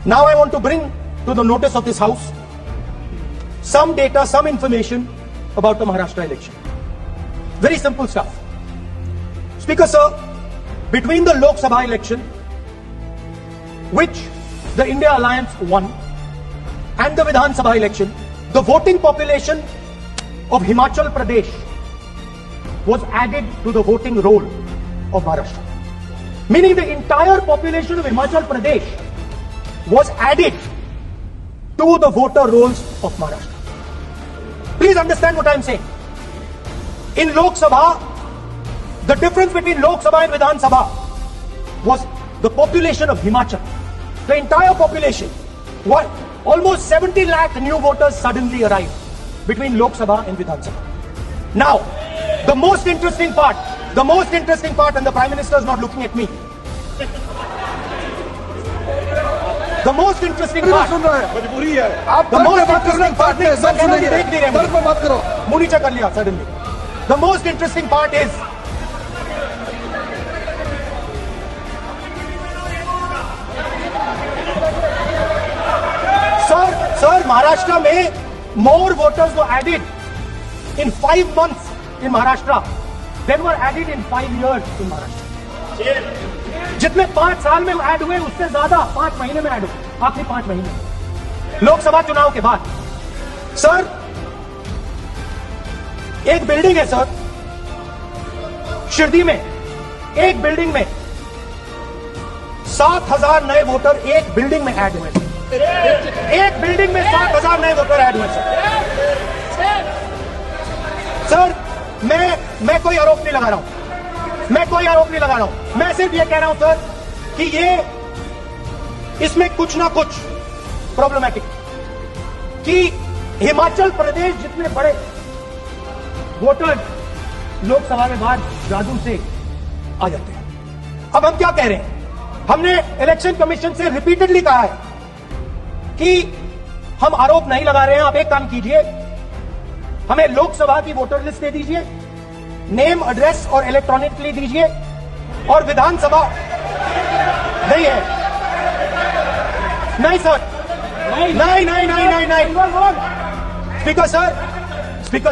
Now I want to bring to the notice of this House some data, some information about the Maharashtra election. Very simple stuff. Speaker sir, between the Lok Sabha election, which the India Alliance won, and the Vidhan Sabha election, the voting population of Himachal Pradesh was added to the voting roll of Maharashtra. Meaning the entire population of Himachal Pradesh was added to the voter rolls of Maharashtra. Please understand what I am saying. In Lok Sabha, the difference between Lok Sabha and Vidhan Sabha was the population of Himachal. The entire population, what? Almost 70 lakh new voters suddenly arrived between Lok Sabha and Vidhan Sabha. Now, the most interesting part, and the Prime Minister is not looking at me. The most interesting part, मजबूरी है the most interesting part is, मुनीचा कर लिया suddenly. The most interesting part is, Sir, Maharashtra में more voters were added in 5 months in Maharashtra than were added in 5 years in Maharashtra. जितने 5 साल में add हुए उससे ज्यादा 5 महीने में ऐड हुए, आखिरी 5 महीने लोकसभा चुनाव के बाद. सर, एक बिल्डिंग है सर शिरडी में, एक बिल्डिंग में 7,000 नए वोटर एक बिल्डिंग में ऐड हुए. एक बिल्डिंग में 7,000 नए वोटर ऐड हुए. सर, मैं कोई आरोप नहीं लगा रहा हूं, मैं सिर्फ ये कह रहा हूं सर कि ये इसमें कुछ ना कुछ प्रॉब्लमैटिक, कि हिमाचल प्रदेश जितने बड़े वोटर लोकसभा में बाद जादू से आ जाते हैं. अब हम क्या कह रहे हैं? हमने इलेक्शन कमीशन से रिपीटेडली कहा है कि हम आरोप नहीं लगा रहे हैं. आप एक काम कीजिए, हमें लोकसभा की वोटर लिस्ट दे दीजिए, नेम, एड्रेस और इलेक्ट्रॉनिकली दीजिए, और विधानसभा नहीं है. नहीं सर, नहीं. स्पीकर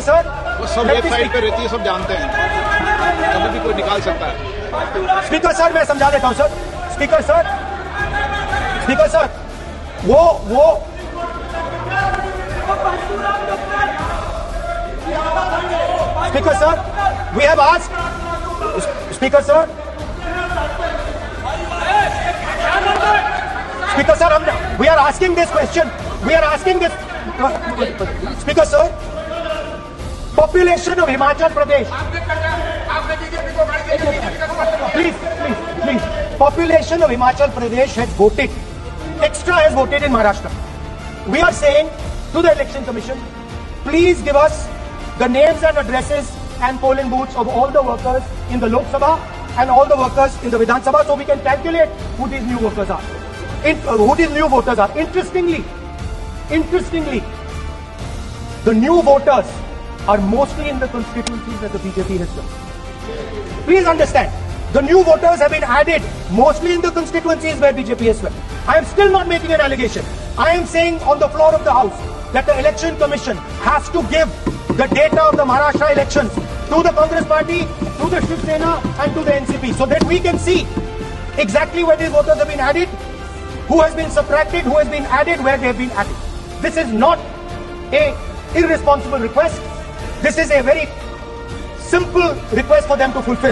सर, वो सब वेबसाइट पे रहती है, सब जानते हैं, कभी भी कोई निकाल सकता है. स्पीकर सर, मैं समझा देता हूं सर. स्पीकर सर, वो Speaker sir, we have asked. Speaker sir, we are asking this question. Speaker sir, population of Himachal Pradesh. Please. Population of Himachal Pradesh has voted. Extra has voted in Maharashtra. We are saying to the Election Commission, please give us the names and addresses and polling booths of all the workers in the Lok Sabha and all the workers in the Vidhan Sabha, so we can calculate who these new workers are, who these new voters are. Interestingly, the new voters are mostly in the constituencies that the BJP has done. Please understand, the new voters have been added mostly in the constituencies where BJP has won. I am still not making an allegation. I am saying on the floor of the House that the Election Commission has to give the data of the Maharashtra elections to the Congress Party, to the Shiv Sena and to the NCP, so that we can see exactly where these voters have been added, who has been subtracted, who has been added, where they have been added. This is not a irresponsible request. This is a very simple request for them to fulfill.